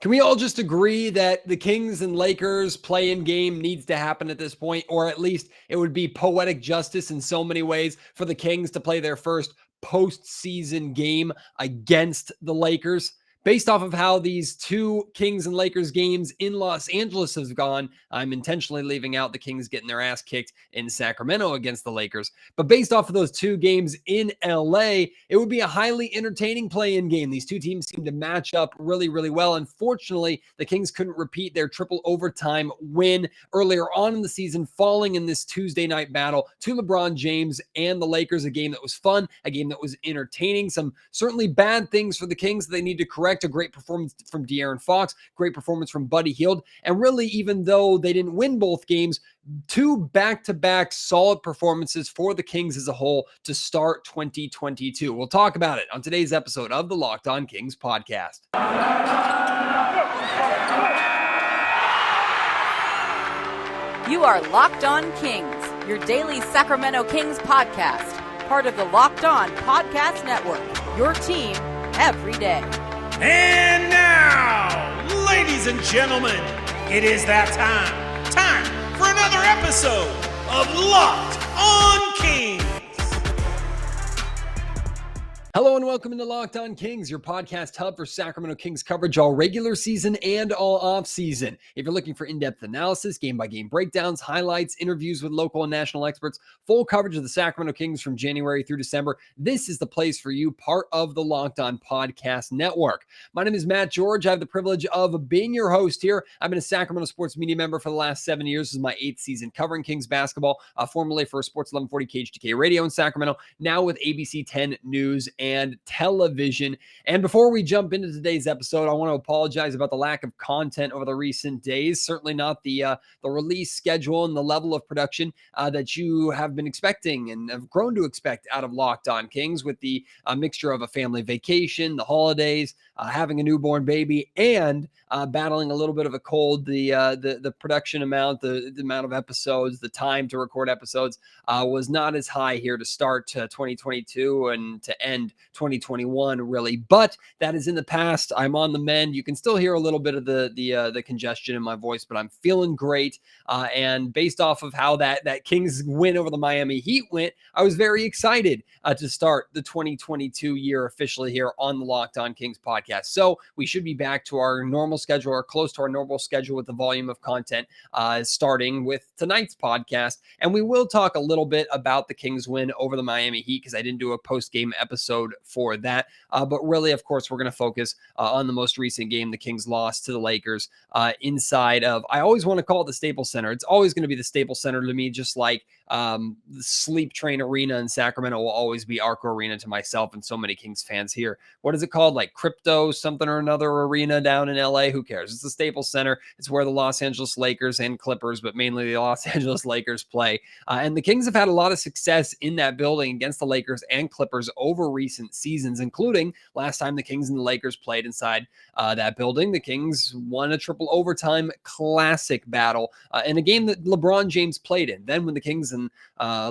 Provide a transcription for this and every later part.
Can we all just agree that the Kings and Lakers play-in game needs to happen at this point, or at least it would be poetic justice in so many ways for the Kings to play their first postseason game against the Lakers? Based off of how these two Kings and Lakers games in Los Angeles have gone, I'm intentionally leaving out the Kings getting their ass kicked in Sacramento against the Lakers. But based off of those two games in LA, it would be a highly entertaining play-in game. These two teams seem to match up really, really well. Unfortunately, the Kings couldn't repeat their triple overtime win earlier on in the season, falling in this Tuesday night battle to LeBron James and the Lakers, a game that was fun, a game that was entertaining. Some certainly bad things for the Kings that they need to correct. A great performance from De'Aaron Fox, great performance from Buddy Hield, and really, even though they didn't win both games, two back-to-back solid performances for the Kings as a whole to start 2022. We'll talk about it on today's episode of the Locked On Kings podcast. You are Locked On Kings, your daily Sacramento Kings podcast, part of the Locked On Podcast Network, your team every day. And now, ladies and gentlemen, it is that time for another episode of Locked On Kings. Hello and welcome into Locked On Kings, your podcast hub for Sacramento Kings coverage all regular season and all off season. If you're looking for in-depth analysis, game-by-game breakdowns, highlights, interviews with local and national experts, full coverage of the Sacramento Kings from January through December, this is the place for you, part of the Locked On Podcast Network. My name is Matt George. I have the privilege of being your host here. I've been a Sacramento sports media member for the last 7 years. This is my 8th season covering Kings basketball, formerly for Sports 1140 KHTK Radio in Sacramento, now with ABC 10 News and television. And before we jump into today's episode, I want to apologize about the lack of content over the recent days. Certainly not the release schedule and the level of production that you have been expecting and have grown to expect out of Locked On Kings, with the mixture of a family vacation, the holidays, having a newborn baby, and battling a little bit of a cold. The production amount, the amount of episodes, the time to record episodes was not as high here to start 2022 and to end 2021, really. But that is in the past. I'm on the mend. You can still hear a little bit of the congestion in my voice, but I'm feeling great. And based off of how that Kings win over the Miami Heat went, I was very excited to start the 2022 year officially here on the Locked On Kings podcast. So we should be back to our normal schedule, or close to our normal schedule, with the volume of content starting with tonight's podcast. And we will talk a little bit about the Kings win over the Miami Heat, because I didn't do a post-game episode for that. But really, of course, we're going to focus on the most recent game. The Kings lost to the Lakers inside of, I always want to call it the Staples Center. It's always going to be the Staples Center to me, just like the Sleep Train Arena in Sacramento will always be Arco Arena to myself and so many Kings fans here. What is it called? Like Crypto something or another arena down in LA? Who cares? It's the Staples Center. It's where the Los Angeles Lakers and Clippers, but mainly the Los Angeles Lakers play. And the Kings have had a lot of success in that building against the Lakers and Clippers over recent seasons, including last time the Kings and the Lakers played inside that building. The Kings won a triple overtime classic battle in a game that LeBron James played in. Then when the Kings and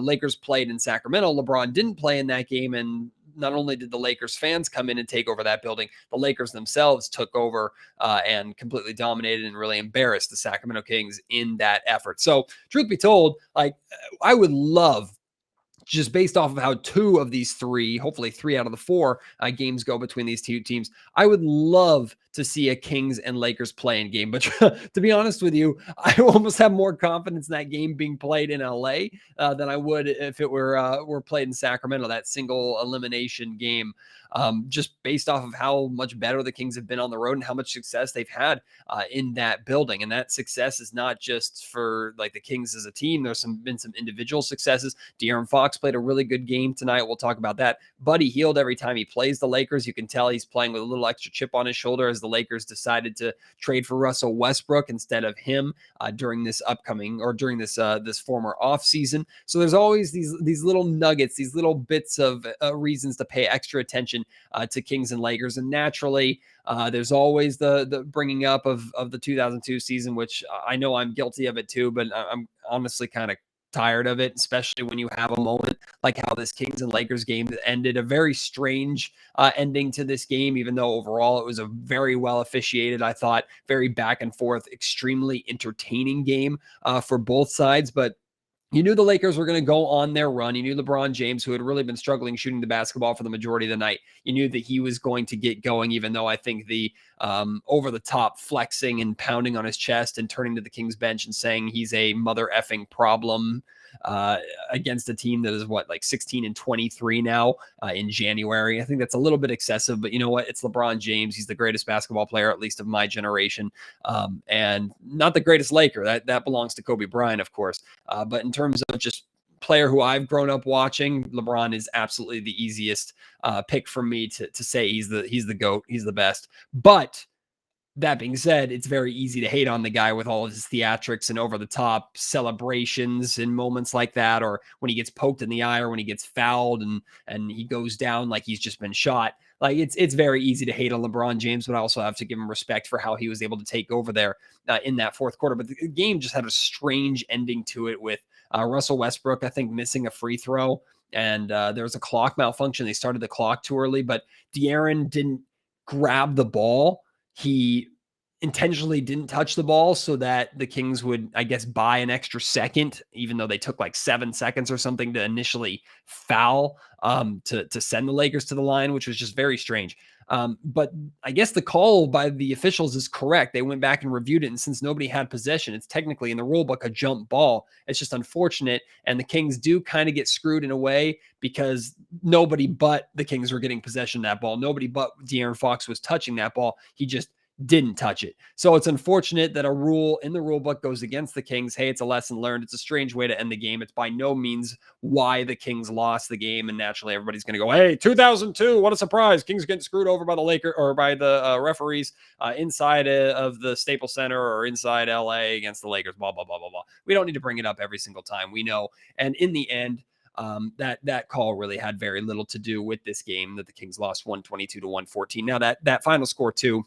Lakers played in Sacramento, LeBron didn't play in that game, and not only did the Lakers fans come in and take over that building, the Lakers themselves took over and completely dominated and really embarrassed the Sacramento Kings in that effort. So truth be told, like, I would love, just based off of how two of these three, hopefully 3 out of the 4 games go between these two teams, I would love to see a Kings and Lakers playing game. But to be honest with you, I almost have more confidence in that game being played in LA than I would if it were played in Sacramento, that single elimination game. Just based off of how much better the Kings have been on the road and how much success they've had in that building. And that success is not just for like the Kings as a team. There's been some individual successes. De'Aaron Fox played a really good game tonight. We'll talk about that. Buddy Hield, every time he plays the Lakers, you can tell he's playing with a little extra chip on his shoulder, as the Lakers decided to trade for Russell Westbrook instead of him during this former offseason. So there's always these little nuggets, these little bits of reasons to pay extra attention to Kings and Lakers. And naturally, there's always the bringing up of the 2002 season, which I know I'm guilty of it too, but I'm honestly kind of tired of it, especially when you have a moment like how this Kings and Lakers game ended. A very strange ending to this game, even though overall it was a very well officiated, I thought, very back and forth, extremely entertaining game for both sides. But you knew the Lakers were going to go on their run. You knew LeBron James, who had really been struggling shooting the basketball for the majority of the night, you knew that he was going to get going, even though I think the over-the-top flexing and pounding on his chest and turning to the Kings bench and saying he's a mother effing problem against a team that is like 16-23 now in January. I think that's a little bit excessive, but you know what? It's LeBron James. He's the greatest basketball player, at least of my generation, and not the greatest Laker. That belongs to Kobe Bryant, of course. But in terms of just player who I've grown up watching, LeBron is absolutely the easiest pick for me to say he's the GOAT. He's the best. But that being said, it's very easy to hate on the guy with all of his theatrics and over-the-top celebrations and moments like that, or when he gets poked in the eye or when he gets fouled and he goes down like he's just been shot. Like it's very easy to hate on LeBron James, but I also have to give him respect for how he was able to take over there in that fourth quarter. But the game just had a strange ending to it with Russell Westbrook, I think, missing a free throw, and there was a clock malfunction. They started the clock too early, but De'Aaron didn't grab the ball. He intentionally didn't touch the ball so that the Kings would, I guess, buy an extra second, even though they took like 7 seconds or something to initially foul to send the Lakers to the line, which was just very strange. But I guess the call by the officials is correct. They went back and reviewed it, and since nobody had possession, it's technically in the rule book a jump ball. It's just unfortunate, and the Kings do kind of get screwed in a way because nobody but the Kings were getting possession of that ball. Nobody but De'Aaron Fox was touching that ball. He just didn't touch it. So it's unfortunate that a rule in the rule book goes against the Kings. Hey, it's a lesson learned. It's a strange way to end the game. It's by no means why the Kings lost the game. And naturally, everybody's going to go, hey, 2002, what a surprise. Kings getting screwed over by the Lakers or by the referees inside of the Staples Center or inside LA against the Lakers, blah, blah, blah, blah, blah. We don't need to bring it up every single time. We know. And in the end, that call really had very little to do with this game that the Kings lost 122-114. Now that final score too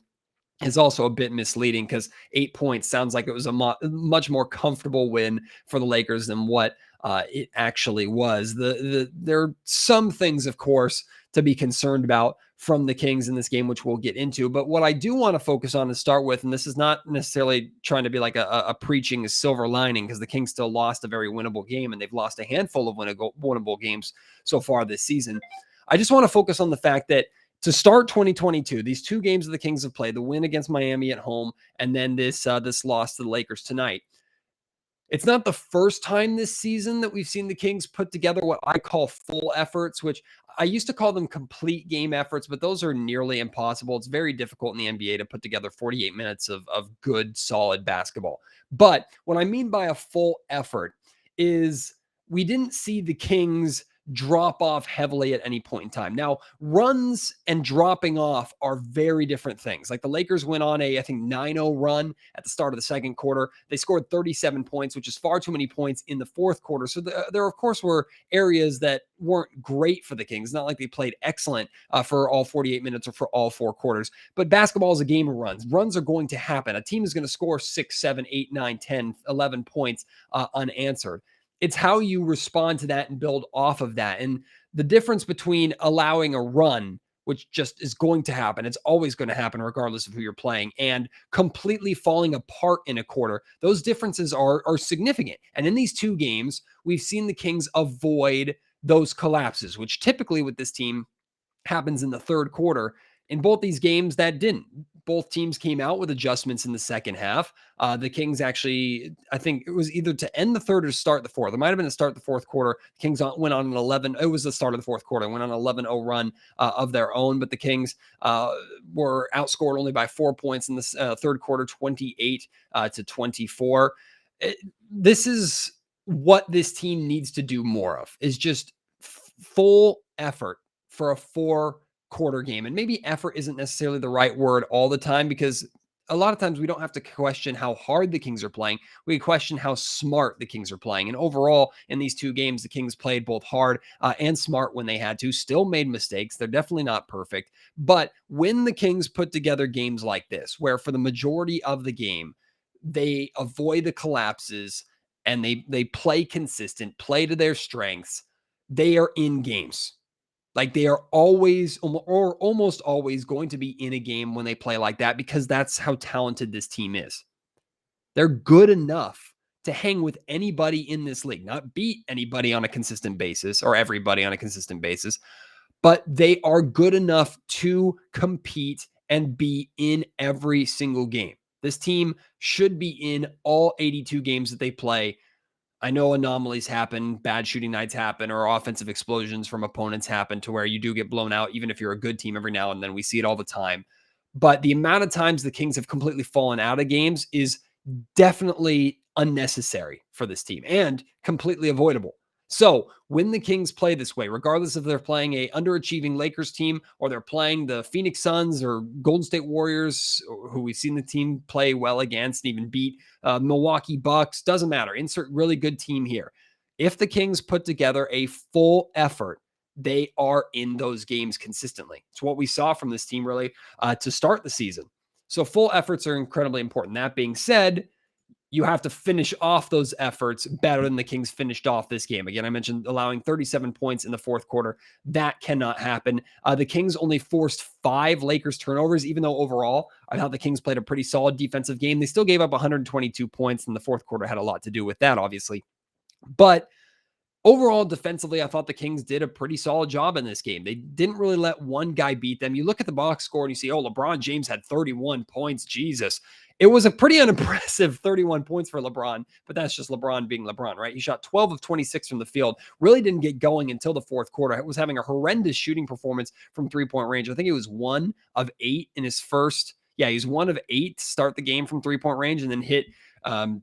is also a bit misleading because 8 points sounds like it was a much more comfortable win for the Lakers than what it actually was. There are some things, of course, to be concerned about from the Kings in this game, which we'll get into. But what I do want to focus on and start with, and this is not necessarily trying to be like a preaching a silver lining, because the Kings still lost a very winnable game, and they've lost a handful of winnable games so far this season. I just want to focus on the fact that to start 2022, these two games that the Kings have played, the win against Miami at home, and then this loss to the Lakers tonight. It's not the first time this season that we've seen the Kings put together what I call full efforts, which I used to call them complete game efforts, but those are nearly impossible. It's very difficult in the NBA to put together 48 minutes of good, solid basketball. But what I mean by a full effort is we didn't see the Kings drop off heavily at any point in time. Now, runs and dropping off are very different things. Like the Lakers went on I think 9-0 run at the start of the second quarter. They scored 37 points, which is far too many points in the fourth quarter. So there, of course, were areas that weren't great for the Kings. Not like they played excellent for all 48 minutes or for all 4 quarters. But basketball is a game of runs. Runs are going to happen. A team is going to score 6, 7, 8, 9, 10, 11 points unanswered. It's how you respond to that and build off of that. And the difference between allowing a run, which just is going to happen, it's always going to happen regardless of who you're playing, and completely falling apart in a quarter, those differences are significant. And in these two games, we've seen the Kings avoid those collapses, which typically with this team happens in the third quarter. In both these games, that didn't. Both teams came out with adjustments in the second half. The Kings actually, I think it was either to end the third or to start the fourth. It might have been to start the fourth quarter. The Kings went on an 11. It was the start of the fourth quarter. Went on an 11-0 run of their own, but the Kings were outscored only by 4 points in the third quarter, 28-24. This is what this team needs to do more of, is just full effort for a 4-quarter game. And maybe effort isn't necessarily the right word all the time, because a lot of times we don't have to question how hard the Kings are playing. We question how smart the Kings are playing. And overall, in these two games, the Kings played both hard and smart when they had to, still made mistakes. They're definitely not perfect. But when the Kings put together games like this, where for the majority of the game, they avoid the collapses and they play consistent, play to their strengths, they are in games. Like they are always or almost always going to be in a game when they play like that because that's how talented this team is. They're good enough to hang with anybody in this league, not beat anybody on a consistent basis or everybody on a consistent basis, but they are good enough to compete and be in every single game. This team should be in all 82 games that they play. I know anomalies happen, bad shooting nights happen, or offensive explosions from opponents happen to where you do get blown out, even if you're a good team every now and then. We see it all the time. But the amount of times the Kings have completely fallen out of games is definitely unnecessary for this team and completely avoidable. So when the Kings play this way, regardless if they're playing a underachieving Lakers team or they're playing the Phoenix Suns or Golden State Warriors, who we've seen the team play well against and even beat Milwaukee Bucks, doesn't matter. Insert really good team here. If the Kings put together a full effort, they are in those games consistently. It's what we saw from this team really to start the season. So full efforts are incredibly important. That being said, you have to finish off those efforts better than the Kings finished off this game. Again, I mentioned allowing 37 points in the fourth quarter. That cannot happen. The Kings only forced 5 Lakers turnovers, even though overall I thought the Kings played a pretty solid defensive game. They still gave up 122 points, and the fourth quarter had a lot to do with that, obviously. But overall, defensively, I thought the Kings did a pretty solid job in this game. They didn't really let one guy beat them. You look at the box score and you see, oh, LeBron James had 31 points. Jesus. It was a pretty unimpressive 31 points for LeBron, but that's just LeBron being LeBron, right? He shot 12 of 26 from the field, really didn't get going until the fourth quarter. He was having a horrendous shooting performance from three-point range. I think it was 1 of 8 in his first. Yeah, he was 1 of 8 to start the game from three-point range and then hit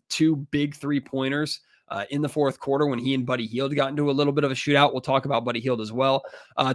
2 big three-pointers in the fourth quarter when he and Buddy Hield got into a little bit of a shootout. We'll talk about Buddy Hield as well.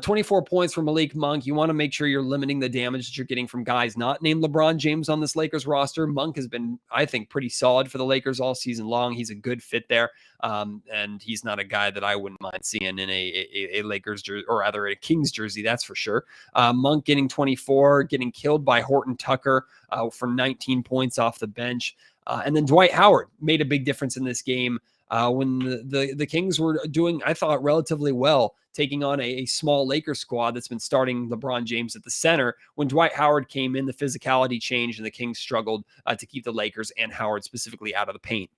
24 points from Malik Monk. You want to make sure you're limiting the damage that you're getting from guys not named LeBron James on this Lakers roster. Monk has been, I think, pretty solid for the Lakers all season long. He's a good fit there. And he's not a guy that I wouldn't mind seeing in a Lakers jersey, or rather a Kings jersey, that's for sure. Monk getting 24, getting killed by Horton Tucker for 19 points off the bench. And then Dwight Howard made a big difference in this game. When the Kings were doing, I thought, relatively well, taking on a small Lakers squad that's been starting LeBron James at the center. When Dwight Howard came in, the physicality changed and the Kings struggled to keep the Lakers and Howard specifically out of the paint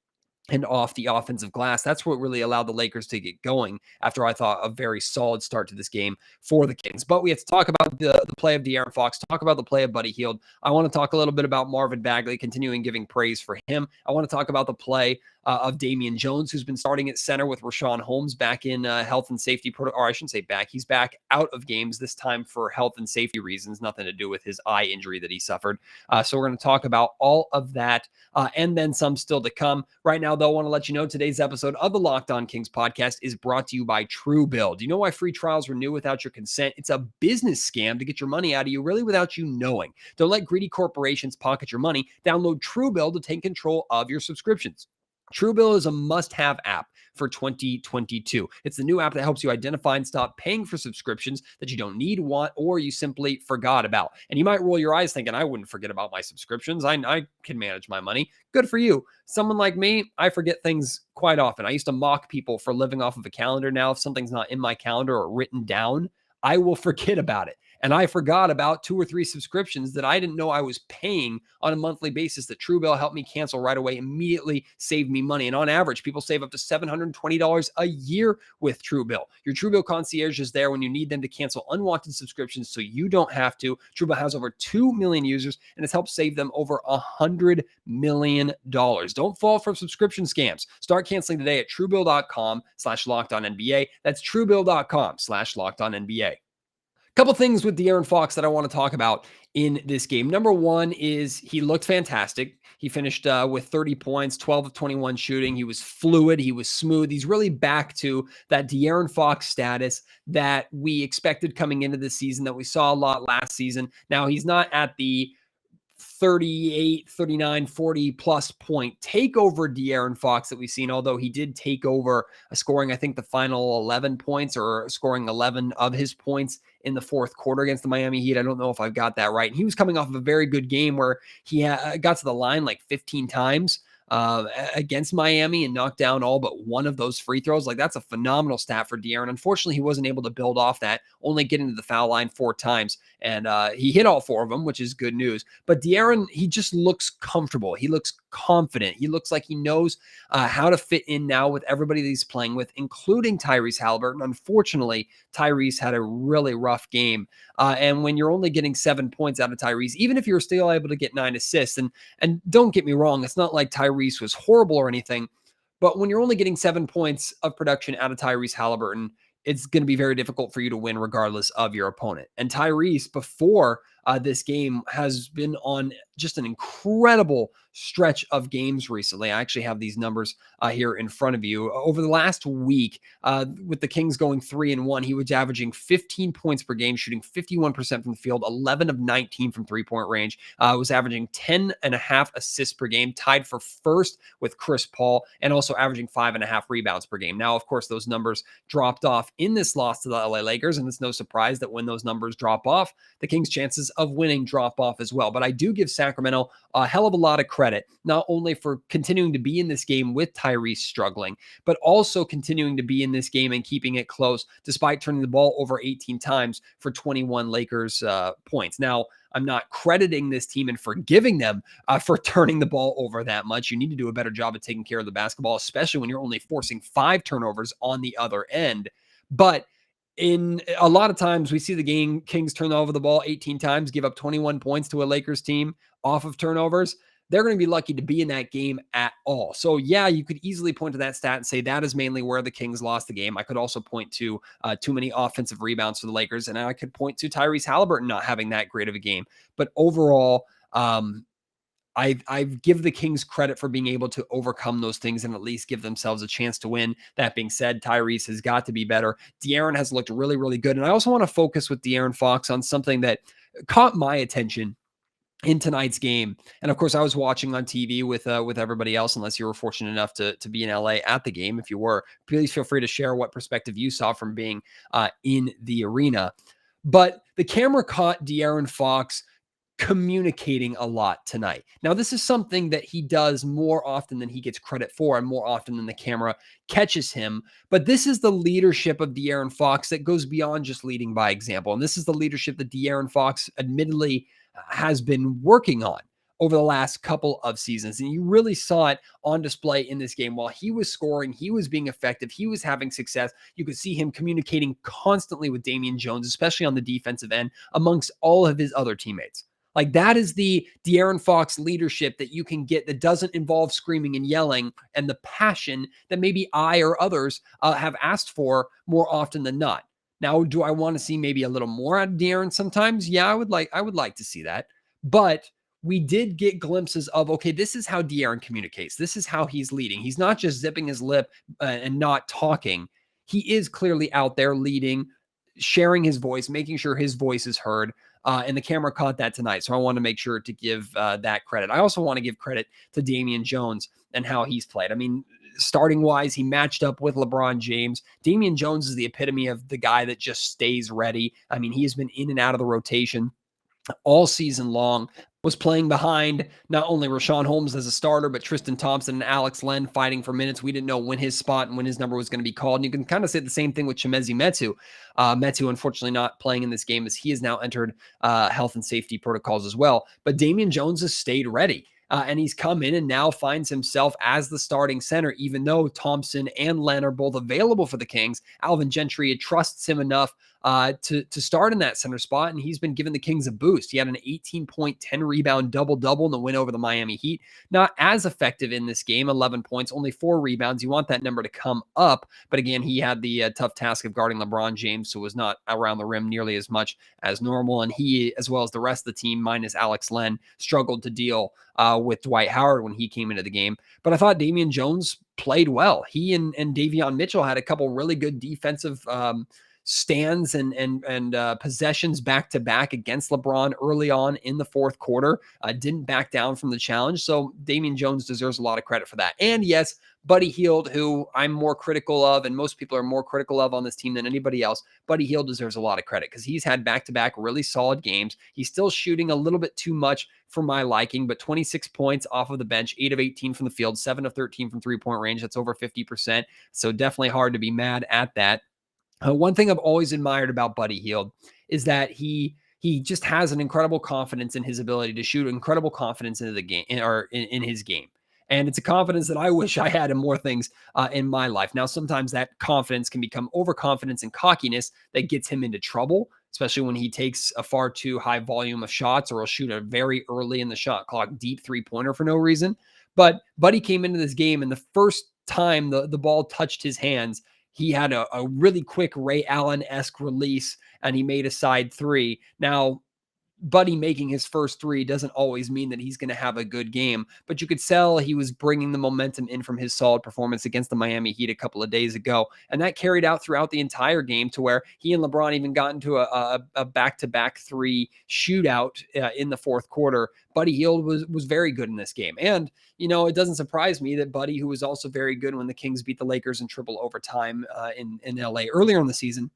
and off the offensive glass. That's what really allowed the Lakers to get going after I thought a very solid start to this game for the Kings. But we have to talk about the play of De'Aaron Fox, talk about the play of Buddy Hield. I want to talk a little bit about Marvin Bagley, continuing giving praise for him. I want to talk about the play of Damian Jones, who's been starting at center with Rashawn Holmes back in health and safety, or I shouldn't say back. He's back out of games this time for health and safety reasons, nothing to do with his eye injury that he suffered. So we're going to talk about all of that and then some still to come. Right now, though, I want to let you know today's episode of the Locked On Kings podcast is brought to you by Truebill. Do you know why free trials renew without your consent? It's a business scam to get your money out of you, really without you knowing. Don't let greedy corporations pocket your money. Download Truebill to take control of your subscriptions. Truebill is a must-have app for 2022. It's the new app that helps you identify and stop paying for subscriptions that you don't need, want, or you simply forgot about. And you might roll your eyes thinking, I wouldn't forget about my subscriptions. I can manage my money. Good for you. Someone like me, I forget things quite often. I used to mock people for living off of a calendar. Now, if something's not in my calendar or written down, I will forget about it. And I forgot about 2 or 3 subscriptions that I didn't know I was paying on a monthly basis that Truebill helped me cancel right away, immediately saved me money. And on average, people save up to $720 a year with Truebill. Your Truebill concierge is there when you need them to cancel unwanted subscriptions so you don't have to. Truebill has over 2 million users and has helped save them over $100 million. Don't fall for subscription scams. Start canceling today at Truebill.com/LockedOnNBA. That's Truebill.com/LockedOnNBA. Couple things with De'Aaron Fox that I want to talk about in this game. Number one is he looked fantastic. He finished with 30 points, 12 of 21 shooting. He was fluid. He was smooth. He's really back to that De'Aaron Fox status that we expected coming into the season, that we saw a lot last season. Now, he's not at the 38, 39, 40 plus point takeover De'Aaron Fox that we've seen, although he did take over scoring, I think, the final 11 points or scoring 11 of his points in the fourth quarter against the Miami Heat. I don't know if I've got that right. And he was coming off of a very good game where he got to the line like 15 times. against Miami and knocked down all but one of those free throws. Like, that's a phenomenal stat for De'Aaron. Unfortunately, he wasn't able to build off that, only getting to the foul line 4 times. And he hit all 4 of them, which is good news. But De'Aaron, he just looks comfortable. He looks confident. He looks like he knows how to fit in now with everybody that he's playing with, including Tyrese Haliburton. Unfortunately, Tyrese had a really rough game. And when you're only getting 7 points out of Tyrese, even if you're still able to get 9 assists, and don't get me wrong, it's not like Tyrese was horrible or anything, but when you're only getting 7 points of production out of Tyrese Haliburton, it's going to be very difficult for you to win regardless of your opponent. And Tyrese, before this game, has been on just an incredible stretch of games recently. I actually have these numbers here in front of you. Over the last week, with the Kings going 3-1, he was averaging 15 points per game, shooting 51% from the field, 11 of 19 from three-point range, was averaging 10.5 assists per game, tied for first with Chris Paul, and also averaging 5.5 rebounds per game. Now, of course, those numbers dropped off in this loss to the LA Lakers, and it's no surprise that when those numbers drop off, the Kings' chances of winning drop off as well. But I do give Sacramento a hell of a lot of credit, not only for continuing to be in this game with Tyrese struggling, but also continuing to be in this game and keeping it close despite turning the ball over 18 times for 21 Lakers points. Now, I'm not crediting this team and forgiving them for turning the ball over that much. You need to do a better job of taking care of the basketball, especially when you're only forcing 5 turnovers on the other end. But in a lot of times we see the Kings turn over the ball 18 times, give up 21 points to a Lakers team off of turnovers. They're going to be lucky to be in that game at all. So yeah, you could easily point to that stat and say that is mainly where the Kings lost the game. I could also point to too many offensive rebounds for the Lakers, and I could point to Tyrese Haliburton not having that great of a game. But overall, I give the Kings credit for being able to overcome those things and at least give themselves a chance to win. That being said, Tyrese has got to be better. De'Aaron has looked really, really good. And I also want to focus with De'Aaron Fox on something that caught my attention in tonight's game. And of course, I was watching on TV with everybody else, unless you were fortunate enough to be in LA at the game. If you were, please feel free to share what perspective you saw from being in the arena. But the camera caught De'Aaron Fox communicating a lot tonight. Now, this is something that he does more often than he gets credit for, and more often than the camera catches him. But this is the leadership of De'Aaron Fox that goes beyond just leading by example. And this is the leadership that De'Aaron Fox admittedly has been working on over the last couple of seasons. And you really saw it on display in this game. While he was scoring, he was being effective, he was having success. You could see him communicating constantly with Damian Jones, especially on the defensive end, amongst all of his other teammates. Like, that is the De'Aaron Fox leadership that you can get that doesn't involve screaming and yelling and the passion that maybe I or others have asked for more often than not. Now, do I want to see maybe a little more out of De'Aaron sometimes? Yeah, I would like to see that. But we did get glimpses of, okay, this is how De'Aaron communicates. This is how he's leading. He's not just zipping his lip and not talking. He is clearly out there leading, sharing his voice, making sure his voice is heard. And the camera caught that tonight. So I want to make sure to give that credit. I also want to give credit to Damian Jones and how he's played. I mean, starting wise, he matched up with LeBron James. Damian Jones is the epitome of the guy that just stays ready. I mean, he has been in and out of the rotation all season long, was playing behind not only Rashawn Holmes as a starter, but Tristan Thompson and Alex Len fighting for minutes. We didn't know when his spot and when his number was going to be called. And you can kind of say the same thing with Chimezie Metu. Metu, unfortunately, not playing in this game as he has now entered health and safety protocols as well. But Damian Jones has stayed ready. And he's come in and now finds himself as the starting center, even though Thompson and Len are both available for the Kings. Alvin Gentry trusts him enough to start in that center spot, and he's been giving the Kings a boost. He had an 18-point, 10-rebound double-double in the win over the Miami Heat. Not as effective in this game, 11 points, only 4 rebounds. You want that number to come up, but again, he had the tough task of guarding LeBron James, so was not around the rim nearly as much as normal, and he, as well as the rest of the team, minus Alex Len, struggled to deal with Dwight Howard when he came into the game. But I thought Damian Jones played well. He and Davion Mitchell had a couple really good defensive stands and possessions back to back against LeBron early on in the fourth quarter. Didn't back down from the challenge. So Damian Jones deserves a lot of credit for that. And yes, Buddy Hield, who I'm more critical of, and most people are more critical of on this team than anybody else, Buddy Hield deserves a lot of credit because he's had back-to-back really solid games. He's still shooting a little bit too much for my liking, but 26 points off of the bench, 8 of 18 from the field, 7 of 13 from three-point range. That's over 50%. So definitely hard to be mad at that. One thing I've always admired about Buddy Hield is that he just has an incredible confidence in his ability to shoot, incredible confidence into the game or in his game. And it's a confidence that I wish I had in more things in my life. Now, sometimes that confidence can become overconfidence and cockiness that gets him into trouble, especially when he takes a far too high volume of shots or will shoot a very early in the shot clock deep three-pointer for no reason. But Buddy came into this game, and the first time the ball touched his hands, he had a really quick Ray Allen-esque release, and he made a side three. Now, Buddy making his first three doesn't always mean that he's going to have a good game, but you could tell he was bringing the momentum in from his solid performance against the Miami Heat a couple of days ago. And that carried out throughout the entire game to where he and LeBron even got into a back-to-back three shootout in the fourth quarter. Buddy Hield was very good in this game. And, you know, it doesn't surprise me that Buddy, who was also very good when the Kings beat the Lakers in triple overtime in LA earlier in the season,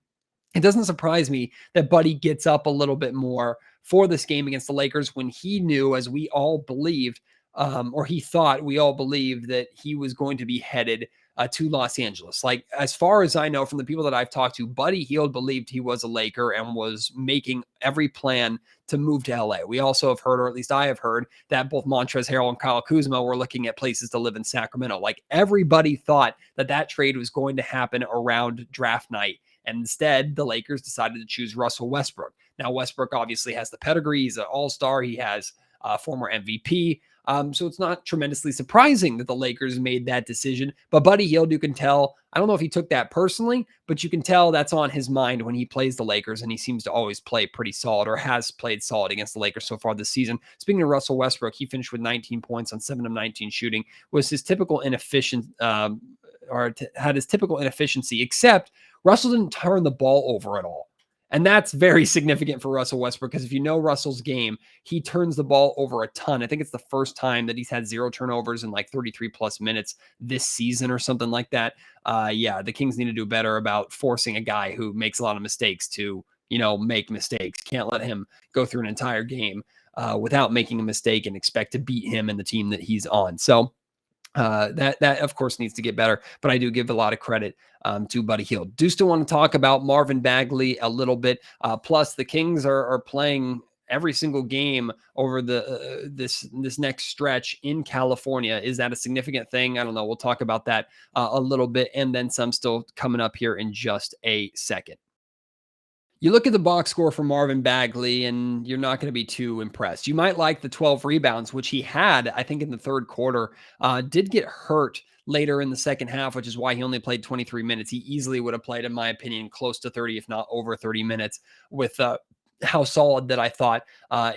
it doesn't surprise me that Buddy gets up a little bit more for this game against the Lakers when he knew, as we all believed, or he thought we all believed, that he was going to be headed to Los Angeles. Like, as far as I know from the people that I've talked to, Buddy Hield believed he was a Laker and was making every plan to move to LA. We also have heard, or at least I have heard, that both Montrezl Harrell and Kyle Kuzma were looking at places to live in Sacramento. Like, everybody thought that trade was going to happen around draft night. And instead, the Lakers decided to choose Russell Westbrook. Now, Westbrook obviously has the pedigree. He's an all-star. He has a former MVP. So it's not tremendously surprising that the Lakers made that decision. But Buddy Hield, you can tell, I don't know if he took that personally, but you can tell that's on his mind when he plays the Lakers, and he seems to always play pretty solid, or has played solid against the Lakers so far this season. Speaking of Russell Westbrook, he finished with 19 points on 7 of 19 shooting, was his typical inefficient, had his typical inefficiency, except Russell didn't turn the ball over at all. And that's very significant for Russell Westbrook, because if you know Russell's game, he turns the ball over a ton. I think it's the first time that he's had 0 turnovers in like 33 plus minutes this season or something like that. Yeah, the Kings need to do better about forcing a guy who makes a lot of mistakes to, you know, make mistakes. Can't let him go through an entire game without making a mistake and expect to beat him and the team that he's on. So that of course needs to get better, but I do give a lot of credit to Buddy Hield. Do still want to talk about Marvin Bagley a little bit. Plus, the Kings are playing every single game over the this next stretch in California. Is that a significant thing? I don't know. We'll talk about that a little bit, and then some still coming up here in just a second. You look at the box score for Marvin Bagley, and you're not going to be too impressed. You might like the 12 rebounds, which he had, I think, in the third quarter. Did get hurt later in the second half, which is why he only played 23 minutes. He easily would have played, in my opinion, close to 30, if not over 30 minutes, with how solid that I thought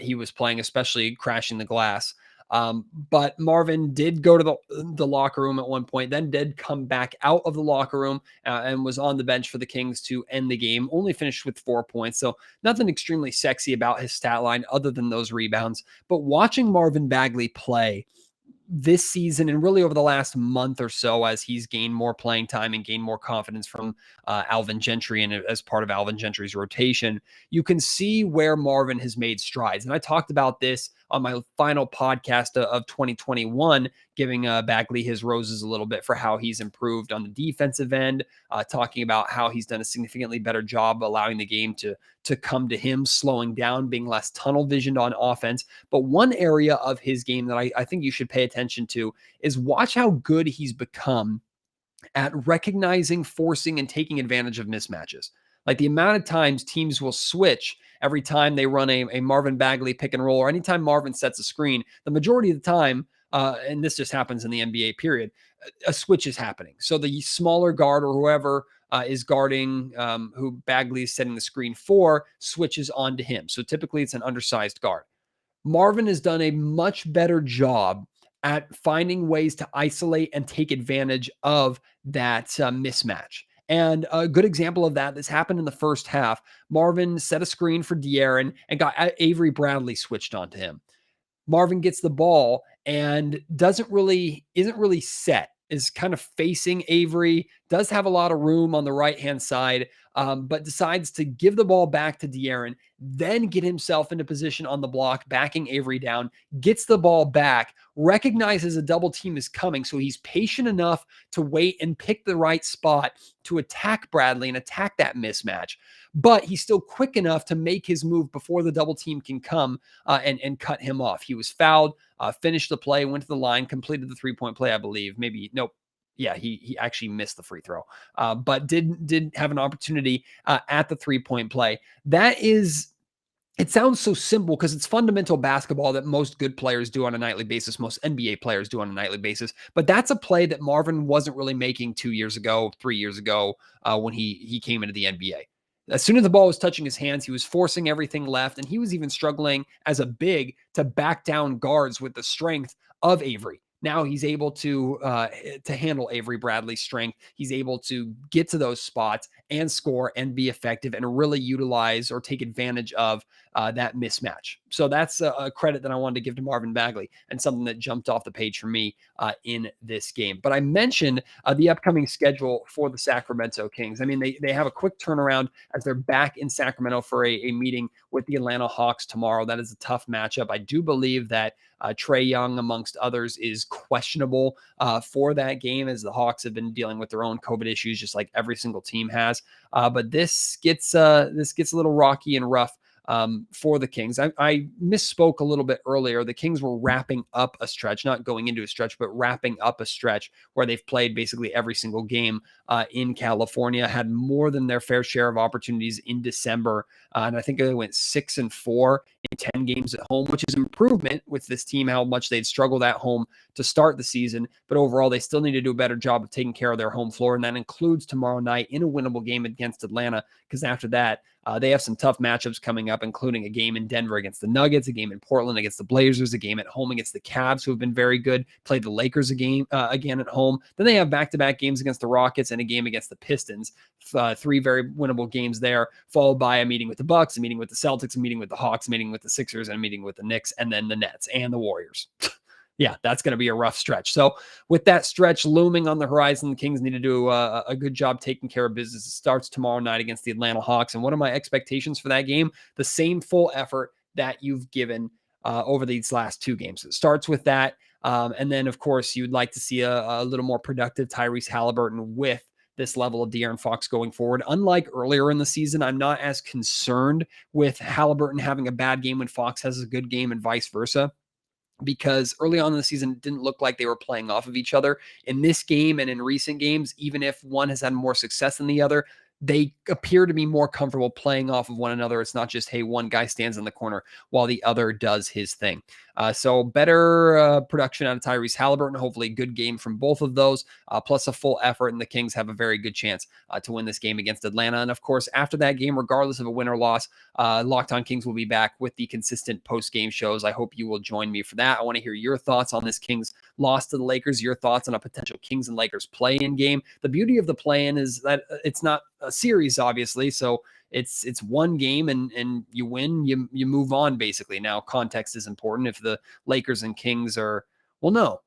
he was playing, especially crashing the glass. But Marvin did go to the locker room at one point, then did come back out of the locker room and was on the bench for the Kings to end the game. Only finished with 4 points, so nothing extremely sexy about his stat line other than those rebounds. But watching Marvin Bagley play this season, and really over the last month or so, as he's gained more playing time and gained more confidence from Alvin Gentry and as part of Alvin Gentry's rotation, you can see where Marvin has made strides. And I talked about this on my final podcast of 2021, giving Bagley his roses a little bit for how he's improved on the defensive end, talking about how he's done a significantly better job allowing the game to come to him, slowing down, being less tunnel visioned on offense. But one area of his game that I think you should pay attention to is watch how good he's become at recognizing, forcing, and taking advantage of mismatches. Like, the amount of times teams will switch every time they run a Marvin Bagley pick and roll, or anytime Marvin sets a screen, the majority of the time, and this just happens in the NBA period, a switch is happening. So the smaller guard or whoever is guarding who Bagley is setting the screen for switches onto him. So typically it's an undersized guard. Marvin has done a much better job at finding ways to isolate and take advantage of that mismatch. And a good example of that, this happened in the first half. Marvin set a screen for De'Aaron and got Avery Bradley switched onto him. Marvin gets the ball and isn't really set, is kind of facing Avery, does have a lot of room on the right-hand side, but decides to give the ball back to De'Aaron, then get himself into position on the block, backing Avery down, gets the ball back, recognizes a double team is coming, so he's patient enough to wait and pick the right spot to attack Bradley and attack that mismatch. But he's still quick enough to make his move before the double team can come and cut him off. He was fouled, finished the play, went to the line, completed the three-point play, I believe. Maybe, nope. Yeah, he actually missed the free throw, but did have an opportunity at the three-point play. It sounds so simple because it's fundamental basketball that most good players do on a nightly basis, most NBA players do on a nightly basis. But that's a play that Marvin wasn't really making 2 years ago, 3 years ago when he came into the NBA. As soon as the ball was touching his hands, he was forcing everything left, and he was even struggling as a big to back down guards with the strength of Avery. Now he's able to handle Avery Bradley's strength. He's able to get to those spots and score and be effective and really utilize or take advantage of that mismatch. So that's a credit that I wanted to give to Marvin Bagley and something that jumped off the page for me in this game. But I mentioned the upcoming schedule for the Sacramento Kings. I mean, they have a quick turnaround as they're back in Sacramento for a meeting with the Atlanta Hawks tomorrow. That is a tough matchup. I do believe that Trae Young, amongst others, is questionable for that game, as the Hawks have been dealing with their own COVID issues, just like every single team has. But this gets a little rocky and rough for the Kings. I misspoke a little bit earlier. The Kings were wrapping up a stretch, not going into a stretch, but wrapping up a stretch where they've played basically every single game in California, had more than their fair share of opportunities in December. And I think they went 6-4 in 10 games at home, which is improvement with this team, how much they'd struggled at home to start the season. But overall, they still need to do a better job of taking care of their home floor. And that includes tomorrow night in a winnable game against Atlanta, because after that, they have some tough matchups coming up, including a game in Denver against the Nuggets, a game in Portland against the Blazers, a game at home against the Cavs, who have been very good, played the Lakers again at home. Then they have back-to-back games against the Rockets and a game against the Pistons. 3 very winnable games there, followed by a meeting with the Bucks, a meeting with the Celtics, a meeting with the Hawks, a meeting with the Sixers, and a meeting with the Knicks, and then the Nets and the Warriors. Yeah, that's going to be a rough stretch. So with that stretch looming on the horizon, the Kings need to do a good job taking care of business. It starts tomorrow night against the Atlanta Hawks. And what are my expectations for that game? The same full effort that you've given over these last 2 games. It starts with that. And then, of course, you'd like to see a little more productive Tyrese Haliburton with this level of De'Aaron Fox going forward. Unlike earlier in the season, I'm not as concerned with Haliburton having a bad game when Fox has a good game and vice versa, because early on in the season, it didn't look like they were playing off of each other. In this game and in recent games, even if one has had more success than the other, they appear to be more comfortable playing off of one another. It's not just, hey, one guy stands in the corner while the other does his thing. So better production out of Tyrese Haliburton, hopefully a good game from both of those, plus a full effort, and the Kings have a very good chance to win this game against Atlanta. And of course, after that game, regardless of a win or loss, Locked On Kings will be back with the consistent post-game shows. I hope you will join me for that. I want to hear your thoughts on this Kings loss to the Lakers, your thoughts on a potential Kings and Lakers play-in game. The beauty of the play-in is that it's not a series, obviously, so it's one game and you win, you move on basically. Now, context is important. If the Lakers and Kings are, well, no.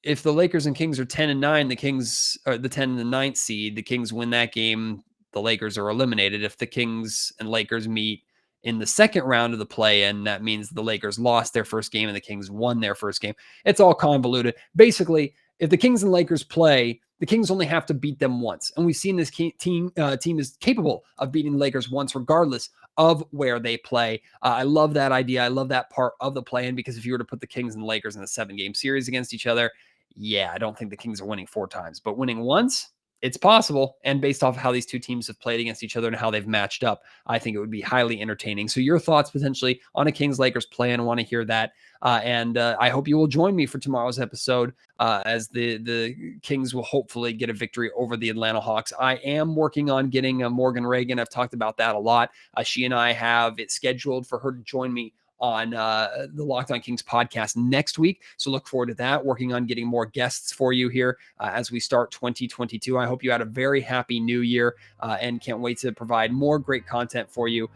If the Lakers and Kings are 10-9, the Kings are the 10 and the 9th seed, the Kings win that game, the Lakers are eliminated. If the Kings and Lakers meet in the second round of the play-in, that means the Lakers lost their first game and the Kings won their first game. It's all convoluted. Basically, if the Kings and Lakers play, the Kings only have to beat them once. And we've seen this team is capable of beating the Lakers once, regardless of where they play. I love that idea. I love that part of the play-in, because if you were to put the Kings and the Lakers in a 7-game series against each other, yeah, I don't think the Kings are winning 4 times. But winning once, it's possible. And based off how these two teams have played against each other and how they've matched up, I think it would be highly entertaining. So your thoughts potentially on a Kings-Lakers play-in, I want to hear that. And I hope you will join me for tomorrow's episode as the Kings will hopefully get a victory over the Atlanta Hawks. I am working on getting Morgan Reagan. I've talked about that a lot. She and I have it scheduled for her to join me on the Locked On Kings podcast next week. So look forward to that, working on getting more guests for you here as we start 2022. I hope you had a very happy new year and can't wait to provide more great content for you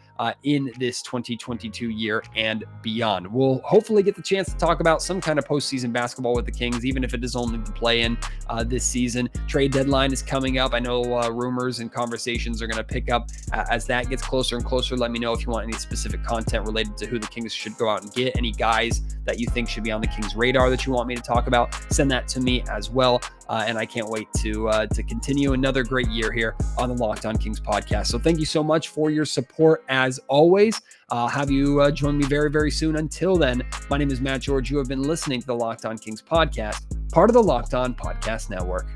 in this 2022 year and beyond. We'll hopefully get the chance to talk about some kind of postseason basketball with the Kings, even if it is only the play-in this season. Trade deadline is coming up. I know rumors and conversations are going to pick up as that gets closer and closer. Let me know if you want any specific content related to who the Kings should go out and get, any guys that you think should be on the Kings radar that you want me to talk about. Send that to me as well. And I can't wait to continue another great year here on the Locked On Kings podcast. So thank you so much for your support as always. Have you join me very, very soon. Until then, my name is Matt George. You have been listening to the Locked On Kings podcast, part of the Locked On Podcast Network.